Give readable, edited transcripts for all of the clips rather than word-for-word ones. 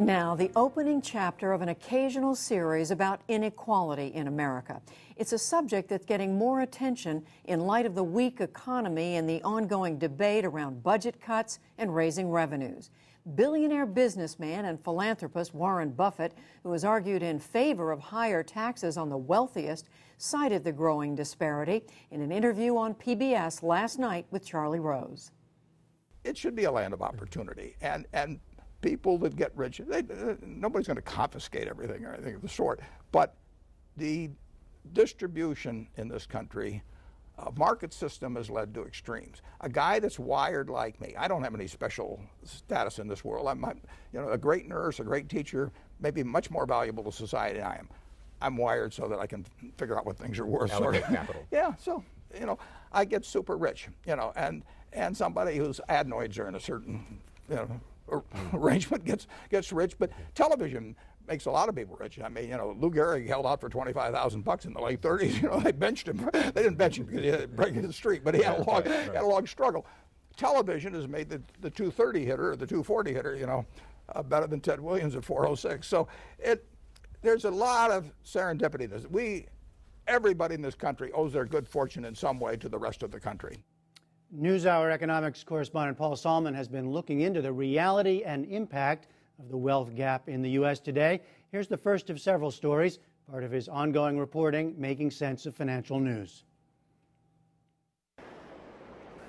Now, the opening chapter of an occasional series about inequality in America. It's a subject that's getting more attention in light of the weak economy and the ongoing debate around budget cuts and raising revenues. Billionaire businessman and philanthropist Warren Buffett, who has argued in favor of higher taxes on the wealthiest, cited the growing disparity in an interview on PBS last night with Charlie Rose. It should be a land of opportunity, and people that get rich, nobody's going to confiscate everything or anything of the sort, but the distribution in this country, market system has led to extremes. A guy that's wired like me, I don't have any special status in this world. I'm a great nurse, a great teacher, maybe much more valuable to society than I am. I'm wired so that I can figure out what things are worth. Allocate capital. Yeah, so I get super rich, and somebody whose adenoids are in a certain arrangement gets rich, but television makes a lot of people rich. I mean, Lou Gehrig held out for $25,000 in the late 30s. They benched him. They didn't bench him because he had break his streak, but he had a long struggle. Television has made the 230 hitter or the 240 hitter, better than Ted Williams at 406. So there's a lot of serendipity in this. Everybody in this country owes their good fortune in some way to the rest of the country. NewsHour economics correspondent Paul Solman has been looking into the reality and impact of the wealth gap in the U.S. today. Here's the first of several stories, part of his ongoing reporting, Making Sense of Financial News.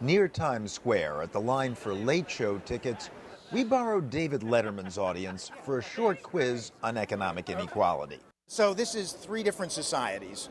Near Times Square, at the line for late show tickets, we borrowed David Letterman's audience for a short quiz on economic inequality. So this is three different societies.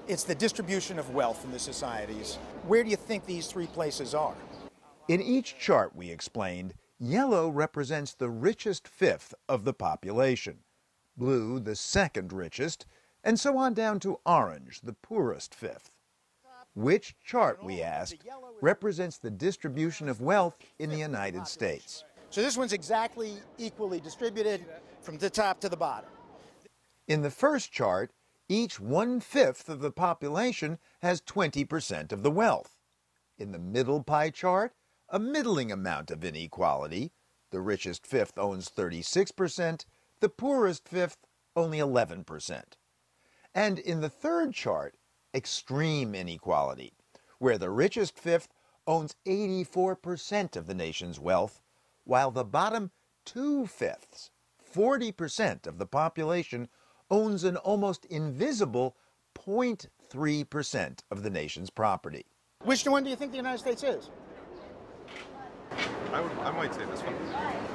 It's the distribution of wealth in the societies. Where do you think these three places are? In each chart, we explained, yellow represents the richest fifth of the population, blue the second richest, and so on down to orange, the poorest fifth. Which chart, we asked, represents the distribution of wealth in the United States? So this one's exactly equally distributed from the top to the bottom. In the first chart, each 1/5 of the population has 20% of the wealth. In the middle pie chart, a middling amount of inequality. The richest fifth owns 36%, the poorest fifth only 11%. And in the third chart, extreme inequality, where the richest fifth owns 84% of the nation's wealth, while the bottom 2/5, 40% of the population, owns an almost invisible 0.3% of the nation's property. Which one do you think the United States is? I might say this one.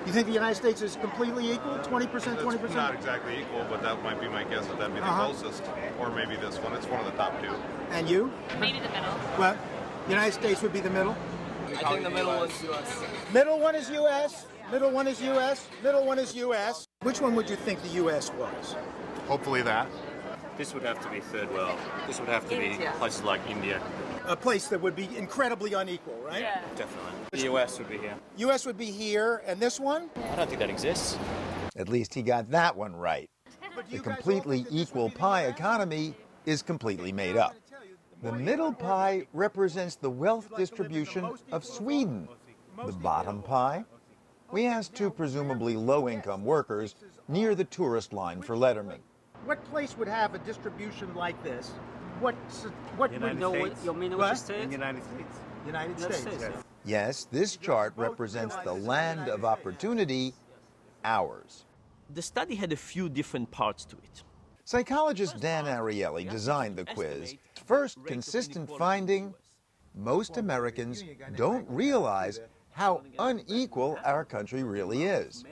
You think the United States is completely equal? 20%, 20%? It's not exactly equal, but that might be my guess that that'd be the closest. Or maybe this one. It's one of the top two. And you? Maybe the middle. Well, the United States would be the middle? I think the middle is U.S. Middle one is U.S., middle one is U.S., middle one is U.S. Which one would you think the U.S. was? Hopefully that. This would have to be third world. This would have to be places like India. A place that would be incredibly unequal, right? Yeah. Definitely. The US would be here. U.S. would be here, and this one? I don't think that exists. At least he got that one right. The completely equal pie economy is completely made up. The middle pie represents the wealth distribution of Sweden. The bottom pie? We asked two presumably low-income workers near the tourist line for Letterman. What place would have a distribution like this? What United States. United States. United States. Yes, this chart represents the land of opportunity, ours. The study had a few different parts to it. Psychologist Dan Ariely designed the quiz. First consistent finding, most Americans don't realize how unequal our country really is.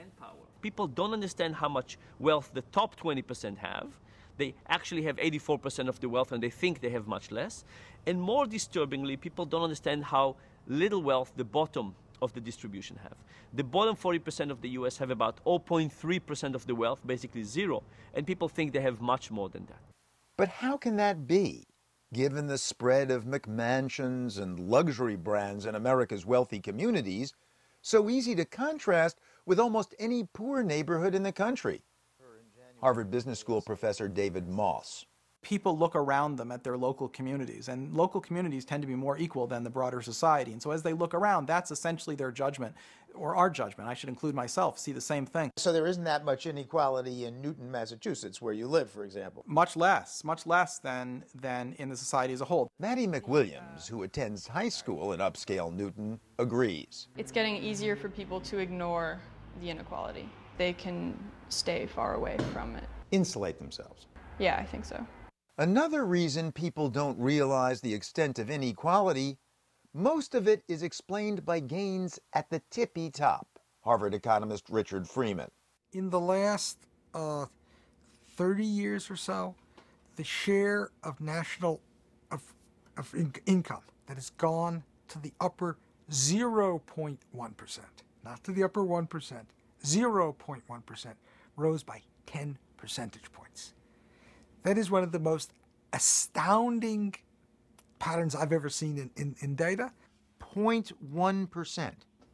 People don't understand how much wealth the top 20% have. They actually have 84% of the wealth and they think they have much less. And more disturbingly, people don't understand how little wealth the bottom of the distribution have. The bottom 40% of the US have about 0.3% of the wealth, basically zero, and people think they have much more than that. But how can that be, given the spread of McMansions and luxury brands in America's wealthy communities, so easy to contrast with almost any poor neighborhood in the country? Harvard Business School professor David Moss. people look around them at their local communities, and local communities tend to be more equal than the broader society. And so as they look around, that's essentially their judgment, or our judgment. I should include myself, see the same thing. So there isn't that much inequality in Newton, Massachusetts, where you live, for example? Much less than in the society as a whole. Maddie McWilliams, who attends high school in upscale Newton, agrees. It's getting easier for people to ignore the inequality. They can stay far away from it. Insulate themselves. Yeah, I think so. Another reason people don't realize the extent of inequality, most of it is explained by gains at the tippy top. Harvard economist Richard Freeman. In the last 30 years or so, the share of national income that has gone to the upper 0.1%, not to the upper 1%, 0.1%, rose by 10 percentage points. That is one of the most astounding patterns I've ever seen in data. 0.1%.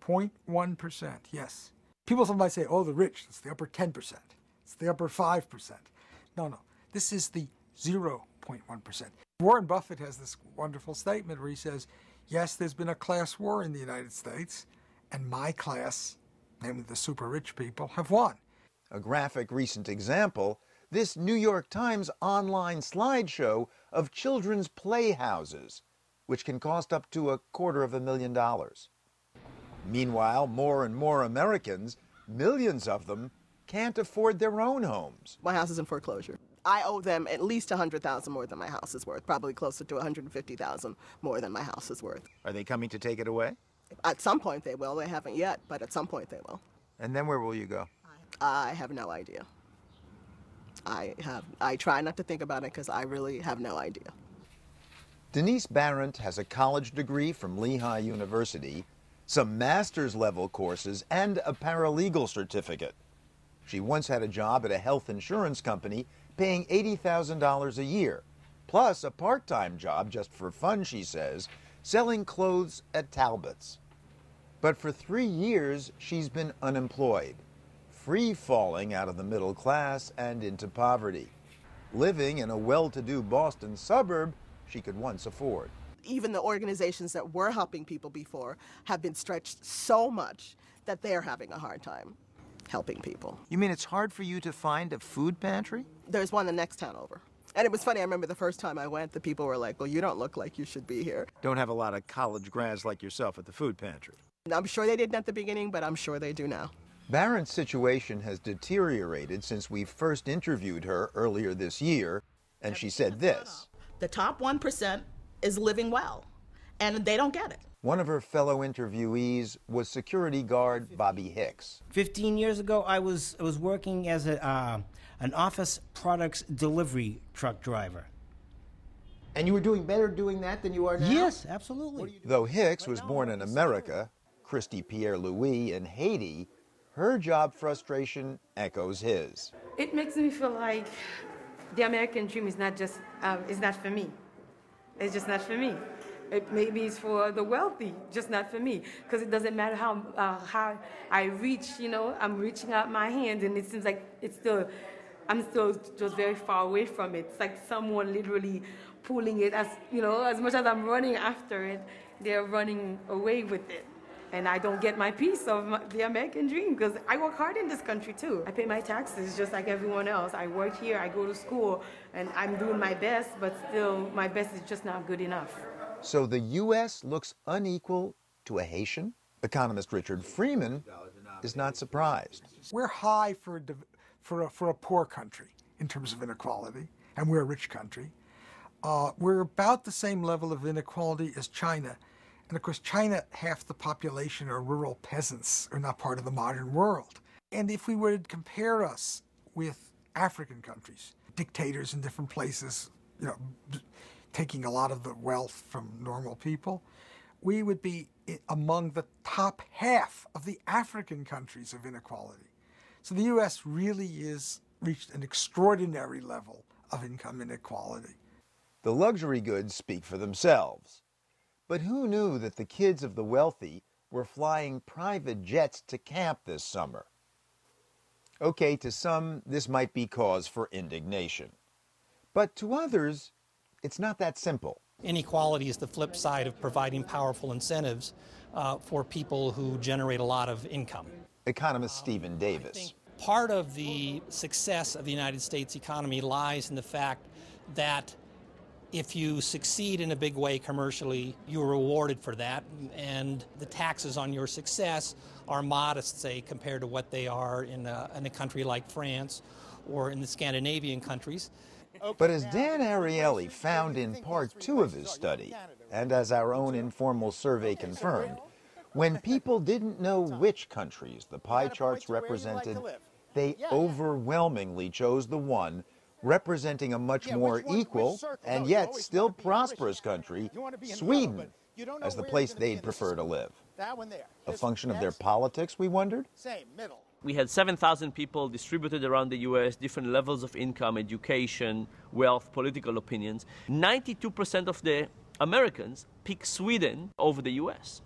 0.1%, yes. People sometimes say, oh, the rich, it's the upper 10%. It's the upper 5%. No. This is the 0.1%. Warren Buffett has this wonderful statement where he says, yes, there's been a class war in the United States, and my class, namely the super rich people, have won. A graphic recent example, this New York Times online slideshow of children's playhouses, which can cost up to $250,000. Meanwhile, more and more Americans, millions of them, can't afford their own homes. My house is in foreclosure. I owe them at least $100,000 more than my house is worth, probably closer to $150,000 more than my house is worth. Are they coming to take it away? At some point they will. They haven't yet, but at some point they will. And then where will you go? I have no idea. I try not to think about it because I really have no idea. Denise Barrent has a college degree from Lehigh University, some master's level courses, and a paralegal certificate. She once had a job at a health insurance company paying $80,000 a year, plus a part-time job just for fun, she says, selling clothes at Talbot's. But for 3 years, she's been unemployed, free-falling out of the middle class and into poverty, living in a well-to-do Boston suburb she could once afford. Even the organizations that were helping people before have been stretched so much that they're having a hard time helping people. You mean it's hard for you to find a food pantry? There's one the next town over. And it was funny, I remember the first time I went, the people were like, well, you don't look like you should be here. Don't have a lot of college grads like yourself at the food pantry. I'm sure they didn't at the beginning, but I'm sure they do now. Barrent's situation has deteriorated since we first interviewed her earlier this year, and she said this. The top 1% is living well, and they don't get it. One of her fellow interviewees was security guard Bobby Hicks. 15 years ago, I was working as an office products delivery truck driver. And you were doing better doing that than you are now? Yes, absolutely. Though Hicks was born in America, Christy Pierre-Louis in Haiti, her job frustration echoes his. It makes me feel like the American dream is not just, is not for me. It's just not for me. Maybe it's for the wealthy, just not for me. Because it doesn't matter how I reach, I'm reaching out my hand and it seems like I'm still just very far away from it. It's like someone literally pulling it as much as I'm running after it, they're running away with it. And I don't get my piece of the American dream because I work hard in this country too. I pay my taxes just like everyone else. I work here, I go to school, and I'm doing my best, but still my best is just not good enough. So the U.S. looks unequal to a Haitian? Economist Richard Freeman is not surprised. We're high for a poor country in terms of inequality, and we're a rich country. We're about the same level of inequality as China. And of course, China, half the population are rural peasants, are not part of the modern world. And if we were to compare us with African countries, dictators in different places, taking a lot of the wealth from normal people, we would be among the top half of the African countries of inequality. So the U.S. really is reached an extraordinary level of income inequality. The luxury goods speak for themselves. But who knew that the kids of the wealthy were flying private jets to camp this summer? Okay, to some, this might be cause for indignation. But to others, it's not that simple. Inequality is the flip side of providing powerful incentives for people who generate a lot of income. Economist Stephen Davis. Part of the success of the United States economy lies in the fact that if you succeed in a big way commercially, you're rewarded for that, and the taxes on your success are modest, say, compared to what they are in a country like France or in the Scandinavian countries. But as Dan Ariely found in part 2 of his study, and as our own informal survey confirmed, when people didn't know which countries the pie charts represented, they overwhelmingly chose the one representing a much more equal and yet still prosperous country, Sweden, as the place they'd prefer to live. A function of their politics, we wondered? We had 7,000 people distributed around the U.S., different levels of income, education, wealth, political opinions. 92% of the Americans picked Sweden over the U.S.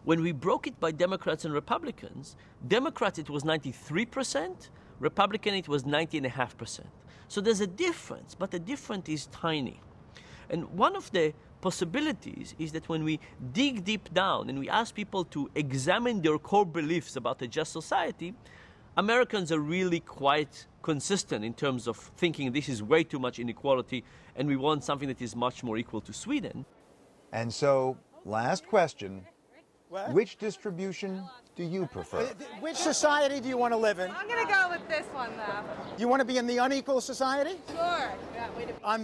When we broke it by Democrats and Republicans, Democrats it was 93%, Republican it was 90.5%. So there's a difference, but the difference is tiny. And one of the possibilities is that when we dig deep down and we ask people to examine their core beliefs about a just society, Americans are really quite consistent in terms of thinking this is way too much inequality and we want something that is much more equal to Sweden. And so, last question, which distribution do you prefer? Which society do you want to live in? I'm going to go with this one, though. You want to be in the unequal society? Sure. On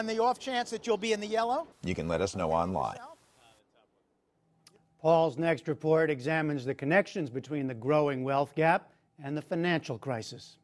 the off chance that you'll be in the yellow? You can let us know online. Paul's next report examines the connections between the growing wealth gap and the financial crisis.